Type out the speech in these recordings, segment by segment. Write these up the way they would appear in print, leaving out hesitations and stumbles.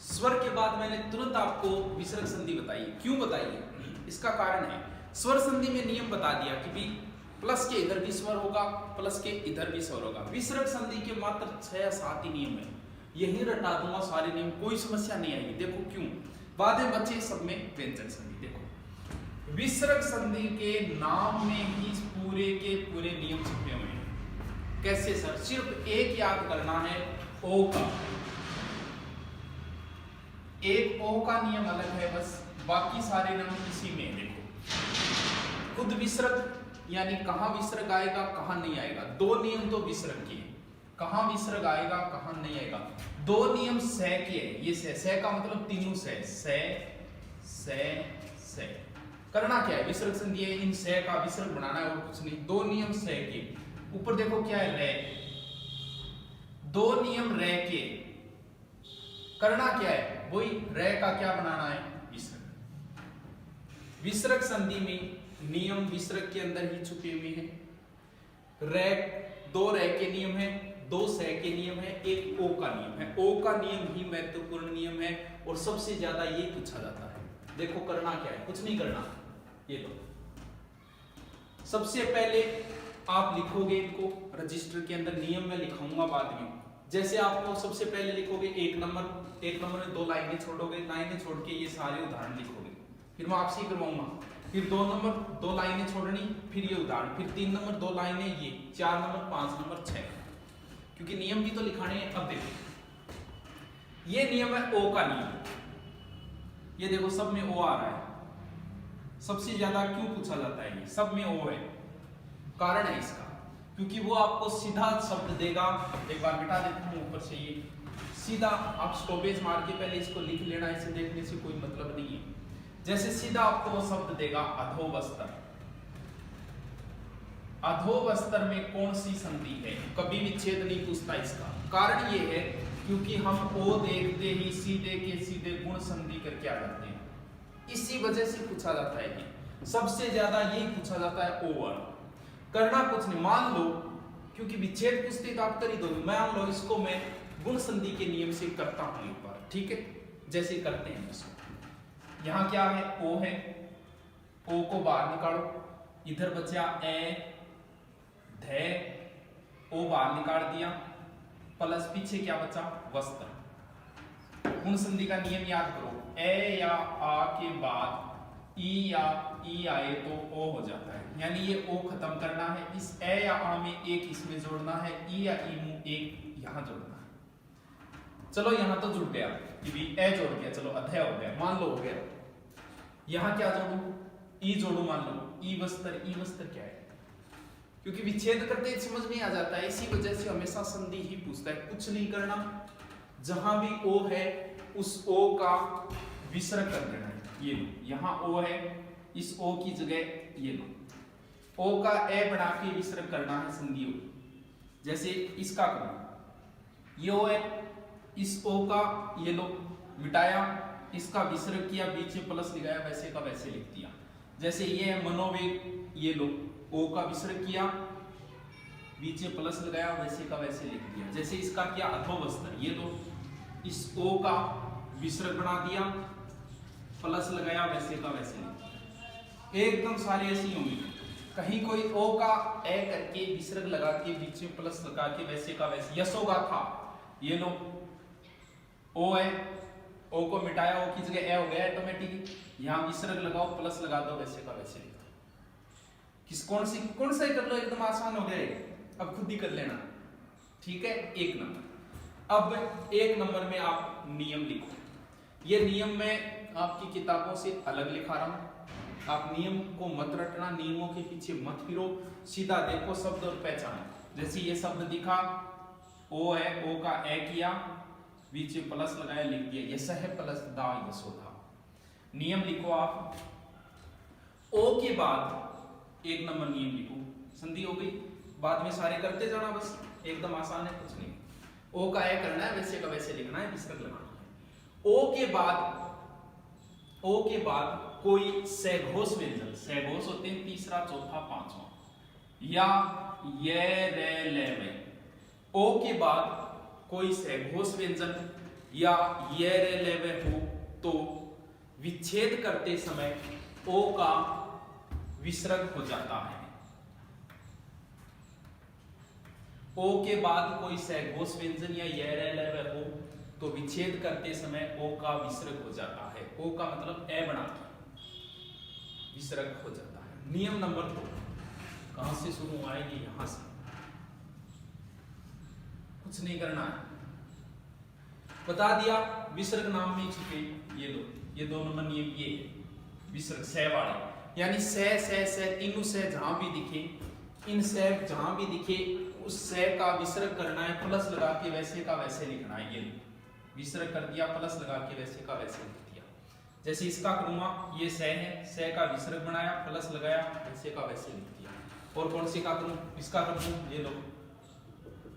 स्वर के बाद मैंने तुरंत आपको विसर्ग संधि बताई। क्यों बताई है? इसका कारण है स्वर संधि में नियम बता दिया कि भी प्लस के इधर भी स्वर होगा, प्लस के इधर भी स्वर होगा। विसर्ग संधि के मात्र 6 या 7 ही नियम है। यही रटा दूंगा सारे नियम, कोई समस्या नहीं आएगी। देखो क्यों, बाद में बच्चे सब में व्यंजन संधि। देखो विसर्ग संधि के नाम में ही पूरे के पूरे नियम छुपे हुए हैं। कैसे सर? सिर्फ एक याद करना है, ओ का। एक ओ का नियम अलग है, बस बाकी सारे नियम इसी में। देखो खुद विसर्ग यानी कहां विसर्ग आएगा कहां नहीं आएगा। दो नियम तो विसर्ग के, कहां विसर्ग आएगा कहां नहीं आएगा। दो नियम स के, ये स का मतलब तीनों स करना क्या है? विसर्ग संधि है, इन स का विसर्ग बनाना है और कुछ नहीं। दो नियम स के, ऊपर देखो क्या है रे, दो नियम रे के, करना क्या है? वही रे का क्या बनाना है? विसर्ग। विसर्ग संधि में नियम विसर्ग के अंदर ही छुपे हुए हैं। रे, दो रे के नियम है, दो से के नियम है, एक ओ का नियम है। ओ का नियम ही महत्वपूर्ण नियम है और सबसे ज्यादा ये पूछा जाता है। देखो करना क्या है? कुछ नहीं करना, ये लो। सबसे पहले आप लिखोगे इनको रजिस्टर के अंदर, नियम में लिखाऊंगा बाद में। जैसे आपको सबसे पहले लिखोगे एक नंबर में दो लाइनें छोड़ोगे, लाइनें छोड़ के ये सारे उदाहरण लिखोगे। फिर मैं आपसे ही करवाऊंगा। फिर 2 नंबर दो लाइनें छोड़नी, फिर ये उदाहरण। फिर 3 नंबर दो लाइनें, ये 4 नंबर 5 नंबर 6, क्योंकि नियम भी तो लिखाने हैं। अब देखो ये नियम है ओ का नियम। ये देखो सब में ओ आ रहा है। सबसे ज्यादा क्यों पूछा जाता है? ये सब में ओ है, कारण है इसका, क्योंकि वो आपको सीधा शब्द देगा। एक बार मिटा देता हूं ऊपर से, ये सीधा आप स्टॉपेज मार के पहले इसको लिख लेना, इसे देखने से कोई मतलब नहीं है। जैसे सीधा आपको वो शब्द देगा अधोबस्तर। अधोबस्तर में कौन सी संधि है? कभी विच्छेद नहीं पूछता इसका। कारण ये है क्योंकि हम ओ देखते ही सीधे के सीधे गुण संधि करके आ जाते हैं, इसी वजह से पूछा जाता है। ये सबसे ज्यादा यही पूछा जाता है ओ वाला। करना कुछ नहीं, मान लो, क्योंकि विच्छेद पूछते तो आप कर ही दो। मान लो इसको मैं गुण संधि के नियम से करता हूं एक बार, ठीक है? जैसे करते हैं इसको। यहां क्या है? ओ है, ओ को बाहर निकालो, इधर बचा ए धे, ओ बाहर निकाल दिया, प्लस पीछे क्या बचा? वस्त्र। गुण संधि का नियम याद करो, ए या आ के बाद ई या ई आए तो ओ हो जाता है, यानी ये ओ खत्म करना है। इस ए या आ में एक इसमें जोड़ना है, ई या ई में एक यहां जोड़ना है। चलो यहां तो जुड़ गया, ए जोड़ गया, चलो अध्याय हो गया, मान लो हो गया। यहां क्या जोड़ू? ई जोड़ू, मान लो ई वस्त्र क्या है? क्योंकि विच्छेद करते समझ में आ जाता है, इसी वजह से हमेशा संधि ही पूछता है। कुछ नहीं करना, जहां भी ओ है उस ओ का विसर्ग कर देना है। ये लो, यहाँ ओ है, इस ओ की जगह ये लो, ओ का ए बना के विसर्ग करना है संधि ओ। जैसे इसका करो, ये ओ है, इस ओ का ये लो मिटाया, इसका विसर्ग किया, बीच में प्लस लगाया, वैसे का वैसे लिख दिया। जैसे ये है मनोवेग, ये लो ओ का विसर्ग किया, बीच में प्लस लगाया, वैसे का वैसे लिख दिया। जैसे इसका किया अधोबस्तर, ये लो इस ओ का विसर्ग बना दिया, प्लस लगाया, वैसे का वैसे लिख दिया। एकदम सारे ऐसे ही होंगे। कहीं कोई ओ का ए करके विसर्ग लगा के बीच में प्लस लगा के वैसे का वैसे, यशोगा था, ये लो ओ है, ओ को मिटाया, ओ की जगह ए हो गया ऑटोमेटिक। यहां विसर्ग लगाओ, प्लस लगा दो, वैसे का वैसे लिख दो। कौन सा कर लो, एकदम आसान हो गया। अब खुद ही कर लेना, ठीक है? एक नंबर। अब एक नंबर में आप नियम लिखो। ये नियम मैं आपकी किताबों से अलग लिखा रहा हूं। आप नियम को मत रटना, नियमों के पीछे मत फिरो, सीधा देखो शब्द और पहचानो। जैसे ये शब्द दिखा, ओ है, ओ का ए किया, बीच में प्लस लगाया, लिख दिया यश है प्लस दा यशोदा। नियम लिखो आप। ओ के बाद एक नंबर नियम लिखो, संधि हो गई। बाद में सारे करते जाना, बस एकदम आसान है, कुछ नहीं। ओ का ए करना है, वैसे का वैसे लिखना है, विसर्ग लगाना है। ओ के बाद कोई सघोष व्यंजन, सघोष होते हैं तीसरा, चौथा, पांचवा, या ये रे ले वे। ओ के बाद कोई सघोष व्यंजन या ये रे लेवे हो तो विच्छेद करते समय ओ का विसर्ग हो जाता है। ओ के बाद कोई सहघोष व्यंजन या ये रे लेवे हो तो विच्छेद करते समय ओ का विसर्ग हो जाता है। ओ का मतलब ए बना के विसर्ग हो जाता है। नियम नंबर 2 कहां से शुरू आएगी, यहां से, कुछ नहीं करना है, बता दिया विसर्ग नाम में छिपे ये लो, ये 2 नंबर नियम ये है विसर्ग सह वाले, यानी सह तीनों सह जहां भी दिखे, इन सह जहां भी दिखे उस सह का विसर्ग करना है, प्लस लगा के वैसे का वैसे लिखना है। ये विसर्ग कर दिया, प्लस लगा के वैसे का वैसे लिख दिया। जैसे इसका करूंगा, ये सह है, सह का विसर्ग बनाया, प्लस लगाया, वैसे का वैसे लिख दिया। और कौन से का करूं, इसका करूं, ये लो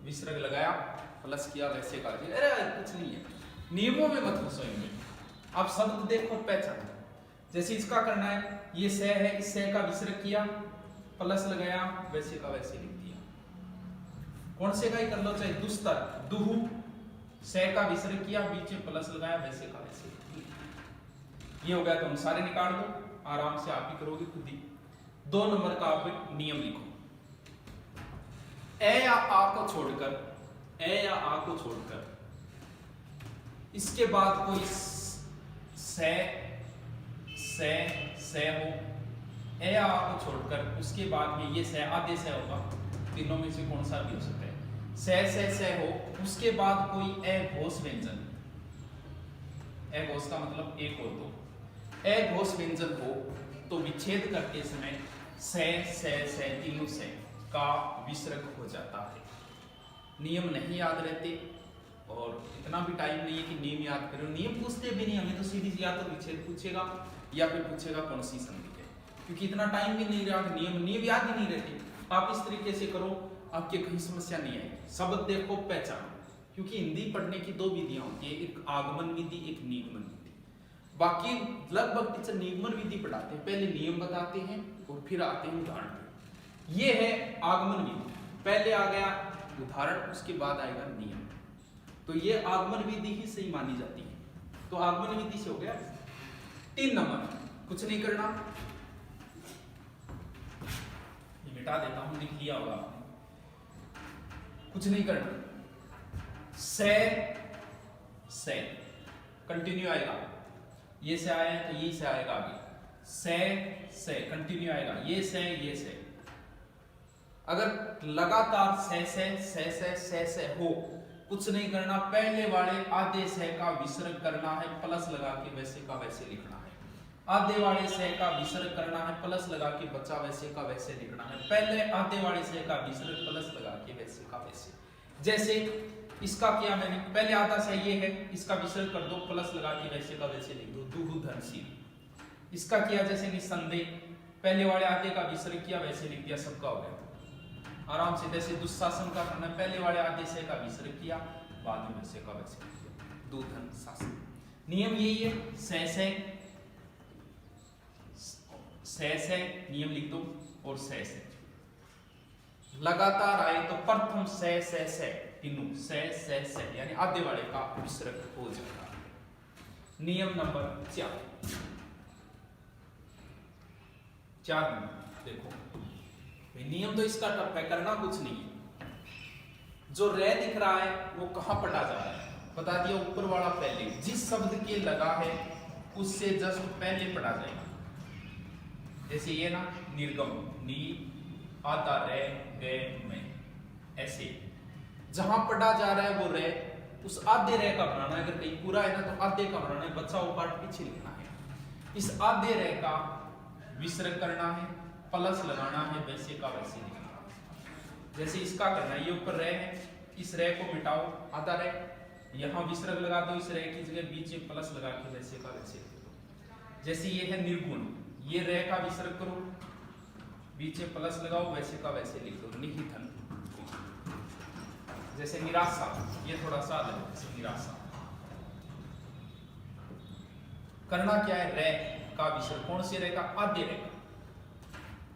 विसर्ग लगाया, प्लस किया, वैसे का, अरे कुछ नहीं है, नियमों में मत घुसो इनमें, आप शब्द देखो पहचानो। जैसे इसका करना है, ये सह है, इस सह का विसर्ग किया, प्लस लगाया, वैसे का वैसे लिख दिया। कौन से का ही कर लो, चाहे दुस्तर दुहु, सह का विसर्ग किया, बीच में प्लस लगाया, वैसे का वैसे लिख दिया। ये हो गया, तुम सारे निकाल दो, आराम से आप ही करोगे खुद ही। 2 नंबर का आप नियम लिखो, ए या आ को छोड़कर, ए या आ को छोड़कर इसके बाद कोई से हो, ए या आ को छोड़कर उसके बाद में ये से आधे से होगा, तीनों में से कौन सा भी हो सकता है। से हो, उसके बाद कोई ए घोष व्यंजन, ए घोष का मतलब एक और दो, ए घोष व्यंजन हो तो विच्छेद करते समय से तीनों से का विसर्ग हो जाता है। नियम नहीं याद रहते और इतना भी टाइम नहीं है कि नियम याद करो, नियम पूछते भी नहीं, हमें तो सीधी सी या तो विच्छेद पूछेगा या फिर पूछेगा कौन सी संधि है, क्योंकि इतना टाइम भी नहीं रहा, नियम याद ही नहीं रहते। आप इस तरीके से करो, आपके कहीं समस्या नहीं आएगी। शब्द देखो, पहचानो, क्योंकि हिंदी पढ़ने की 2 विधियां होती है, एक आगमन विधि, एक निगमन विधि। बाकी लगभग टीचर निगमन विधि पढ़ाते हैं, पहले नियम बताते हैं और फिर आते हैं उदाहरण। ये है आगमन विधि, पहले आ गया उदाहरण, उसके बाद आएगा नियम। तो ये आगमन विधि ही सही मानी जाती है। तो आगमन विधि से हो गया 3 नंबर, कुछ नहीं करना, ये मिटा देता हूं, लिख लिया होगा आपने, कुछ नहीं करना। से कंटिन्यू आएगा, ये से आया है तो ये से आएगा आगे, से कंटिन्यू आएगा, ये से। अगर लगातार से हो, कुछ नहीं करना, पहले वाले आधे से का विसर्ग करना है, प्लस लगा के वैसे का वैसे लिखना है। आधे वाले से का विसर्ग करना है, प्लस लगा के बचा वैसे का वैसे लिखना है। पहले आधे वाले से का विसर्ग, प्लस लगा के वैसे का वैसे। जैसे इसका किया मैंने, पहले आधा से ये है, इसका विसर्ग कर दो, प्लस लगा के वैसे का वैसे लिख दो, दुहु धनशील। इसका किया जैसे निसंदेह, पहले वाले आधे का विसर्ग किया, वैसे लिख दिया, सबका हो गया आराम से। जैसे दुशासन का करना, पहले वाले आधे से का विसर्ग किया, बाद में वैसे का वैसे लिख दिया, दुधन शासन। नियम यही है, से नियम लिख दो, और से लगातार आए तो प्रथम से तीनों से यानी आधे वाले का विसर्ग हो जाता है। नियम नंबर 4 देखो, नियम तो इसका टफ है, करना कुछ नहीं है। जो रे दिख रहा है वो कहां पढ़ा जा रहा है, बता दिया, ऊपर वाला पहले, जिस शब्द के लगा है उससे जस्ट पहले पढ़ा जाएगा। जैसे ये ना, निर्गम, नी आता रे गे में, ऐसे जहां पढ़ा जा रहा है वो रे, उस आधे रे का बनाना है। अगर कहीं पूरा है ना तो आधे का बनाना है, बच्चा वो पार्ट पीछे लिखना है। इस आधे रे का विसर्ग करना है, प्लस लगाना है, वैसे का वैसे लिखना है। जैसे इसका करना है, ये ऊपर रे है, इस रे को मिटाओ, आधा रे, यहां विसर्ग लगा दो, इस रे की जगह बीच में प्लस लगा के वैसे का वैसे लिख दो। जैसे ये है निर्गुण, ये रे का विसर्ग करो, बीच में प्लस लगाओ, वैसे का वैसे लिख दो, निहितन। जैसे निराशा, ये थोड़ा सा अलग है, जैसे निराशा। करना क्या है, रे का विसर्ग, कौन से रे का, आधे रे का,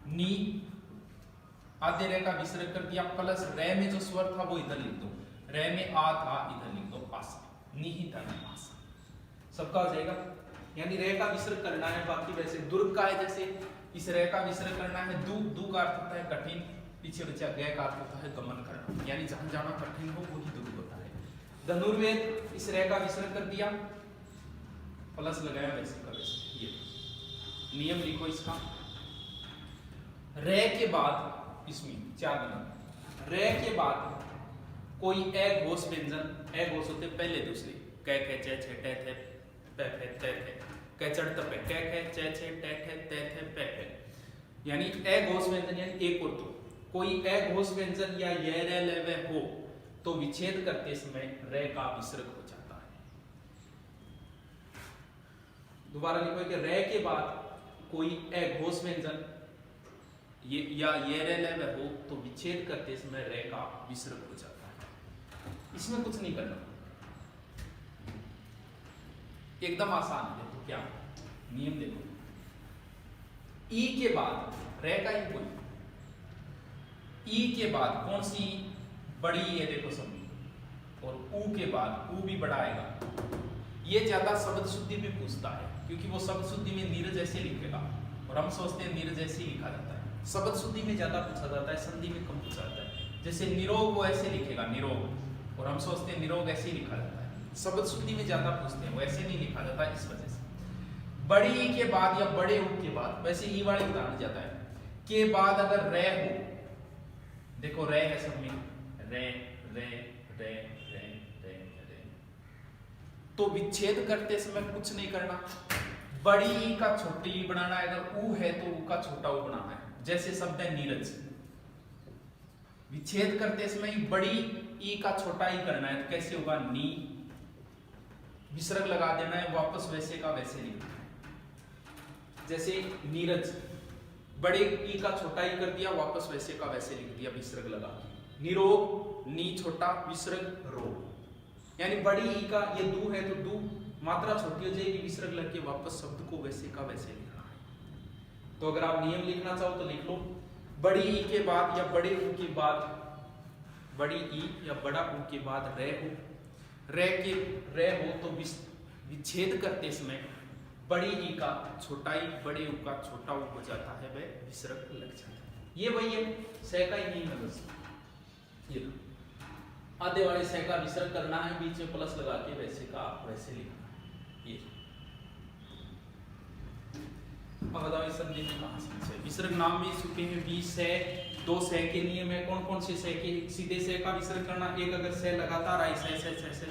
नी आधे रे का विसर्ग कर दिया, प्लस रे में जो स्वर था वो इधर लिख दो, रे में आ था, इधर लिख दो आशा। निहितनामास सबका हो जाएगा। यानी रे का विसर्ग करना है, बाकी वैसे दुर्ग का है, जैसे इस रे का विसर्ग करना है, दू का अर्थ होता है कठिन, पीछे बचा गय का अर्थ होता है गमन करना, यानी जहां जाना कठिन हो वही दुर्ग होता है। धनुर्वेद इस रे का विसर्ग कर दिया, प्लस लगाया वैसे का वैसे। ये नियम लिखो इसका, रे के बाद इसमें 4 नियम। रे के बाद कोई ए घोष व्यंजन, ए घोष होते पहले दूसरे, कै खे चे छे टे थे पे फे ते थे, कै चढ़ पे कै खे चे छे टे थे ते थे पे फे, यानी ए घोष व्यंजन यानी एक और दो, कोई ए घोष व्यंजन या ये रे ले वे हो तो विच्छेद करते समय रे का विसर्ग हो जाता है। दोबारा लिखो कि रे के बाद कोई ए घोष व्यंजन ये या ये रे ले वे हो तो विच्छेद करते समय रे का विसर्ग हो जाता है। इसमें कुछ नहीं करना, एकदम आसान है। देखो क्या नियम देखो, ई के बाद रे का ही कोई, ई के बाद कौन सी बड़ी है देखो सभी, और ऊ के बाद ऊ भी बड़ा आएगा। ये ज्यादा शब्द शुद्धि में पूछता है, क्योंकि वो शब्द शुद्धि में नीरज ऐसे लिखेगा और हम सोचते हैं नीरज ऐसे लिखा जाता है। शब्द शुद्धि में ज्यादा पूछा जाता है, संधि में कम पूछा जाता है। जैसे निरोग वो ऐसे लिखेगा निरोग, और हम सोचते हैं निरोग ऐसे ही लिखा जाता है। शब्द शुद्धि में ज्यादा पूछते हैं, वो ऐसे नहीं लिखा जाता इस वजह से। बड़ी ई के बाद या बड़े ऊ के बाद, वैसे ई वाले उदाहरण जाता है, के बाद अगर रे हो, देखो रे है सब में, रे रे रे रे रे रे, तो विच्छेद करते समय कुछ नहीं करना। बड़ी ई का छोटी ई बनाना है, अगर ऊ है तो ऊ का छोटा ऊ बनाना है। जैसे शब्द है नीरज, विच्छेद करते समय बड़ी ई का छोटा ई करना है, तो कैसे होगा, नी, विसर्ग लगा देना है, वापस वैसे का वैसे लिखना है। जैसे नीरज, बड़े ई का छोटा ई कर दिया, वापस वैसे का वैसे लिख दिया विसर्ग लगा। निरोग, नी छोटा, विसर्ग रोग, यानी बड़ी ई का ये दू है तो दू, मात्रा छोटी हो जाएगी, विसर्ग लग के वापस शब्द को वैसे का वैसे लिखना है। तो अगर आप नियम लिखना चाहो तो लिख लो, बड़ी ई के बाद या बड़े ऊ के बाद, बड़ी ई या बड़ा ऊ के बाद रे हो, रे के रे हो तो विच्छेद करते समय बड़ी ई का छोटा ई, बड़े ऊ का छोटा ऊ हो जाता है, वह विसर्ग लग जाता है। ये वही है सह का ही नियम है बस। ये आधे वाले सह का विसर्ग करना है, बीच में प्लस लगा के वैसे का वैसे लिखना है। ये अब बताओ इस संधि में कहां से विसर्ग नाम में छुपे हैं 20 सह, 2 सह के नियम है। कौन कौन से सह के, सीधे सह का विसर्ग करना, एक अगर सह लगातार आई सह सह सह सह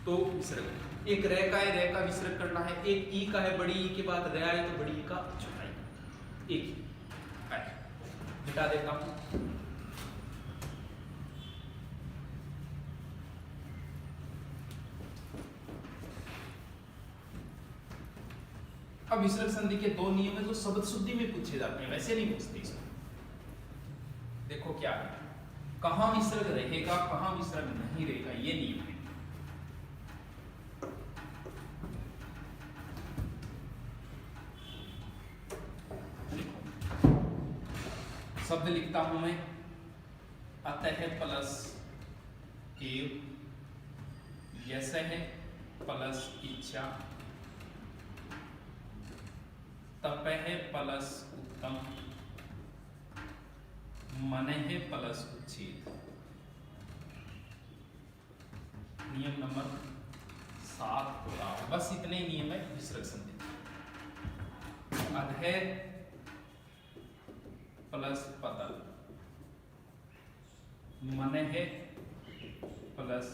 तो विसर्ग। एक रे का है, रे का विसर्ग करना है। एक ई का है, बड़ी ई के बाद रे आए तो बड़ी ई का छोटा ई, एक मिटा देता हूं। अब विसर्ग संधि के 2 नियम है जो शब्द शुद्धि में पूछे जाते हैं, वैसे नहीं पूछते इसको। देखो क्या है, कहां विसर्ग रहेगा कहां विसर्ग नहीं रहेगा, ये नियम है। शब्द लिखता हूं मैं, अतः प्लस एव, यशः प्लस इच्छा, तपः प्लस उत्तम, मनः प्लस उच्छेद। नियम नंबर 7 पूरा। बस इतने नियम है विसर्ग संधि। अधः प्लस पतल, मनः प्लस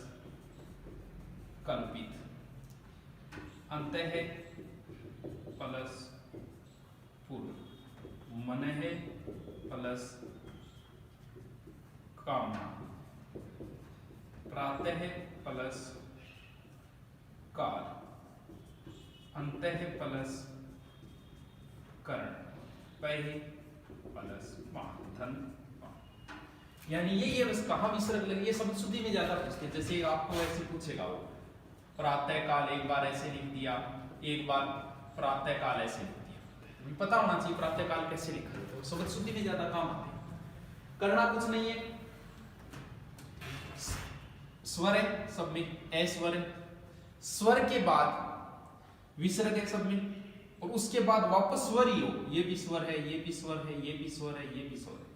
कल्पित, अंतः प्लस पूर्व, मनः प्लस कामना, प्रातः प्लस काल, अंतः प्लस कर्ण, पह प्लस धन। यानी ये बस कहां विसर्ग लगे, ये शब्द शुद्धि में ज्यादा पूछते हैं। जैसे आपको ऐसे पूछेगा वो, प्रातः काल एक बार ऐसे लिख दिया, एक बार प्रातः काल ऐसे लिख दिया, पता होना चाहिए प्रातः काल कैसे लिखा जाता है। शब्द शुद्धि में ज्यादा काम आते हैं। करना कुछ नहीं है, स्वर है सब में, ए स्वर है, स्वर के बाद विसर्ग है सब में, और उसके बाद वापस स्वर ही हो, ये भी स्वर है, ये भी स्वर है, ये भी स्वर है, ये भी स्वर है,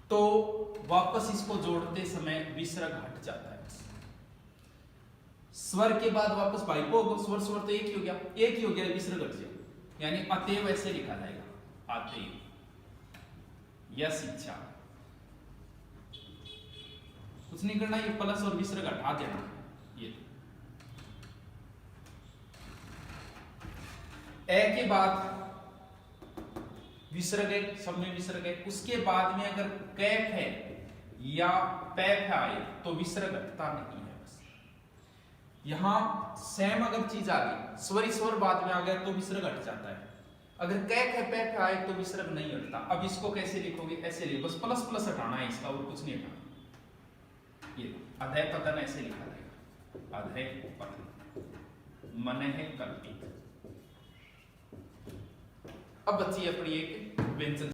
तो वापस इसको जोड़ते समय विसर्ग हट जाता है। स्वर के बाद वापस भाइपो हो, स्वर स्वर तो एक ही हो गया, एक ही हो गया, विसर्ग हट गया, यानी अतएव ऐसे लिखा जाएगा, अतएव, यस इच्छा, कुछ नहीं करना, ये प्लस और विसर्ग हटा देना। ये ए के बाद विसर्ग है, सब में विसर्ग है, उसके बाद में अगर कैफ है या पैफ आए तो विसर्ग हटता नहीं है। बस यहां सेम अगर चीज आ गई, स्वर स्वर बाद में आ गया तो विसर्ग हट जाता है, अगर कैफ है पैफ आए तो विसर्ग नहीं हटता। अब इसको कैसे लिखोगे, ऐसे लिखो, बस प्लस प्लस हटाना है इसका, और कुछ नहीं हटाना। ये अधय पतन ऐसे लिखा जाएगा, अधय पतन, मन है कल्पित। अब बच्ची अपनी एक व्यंजन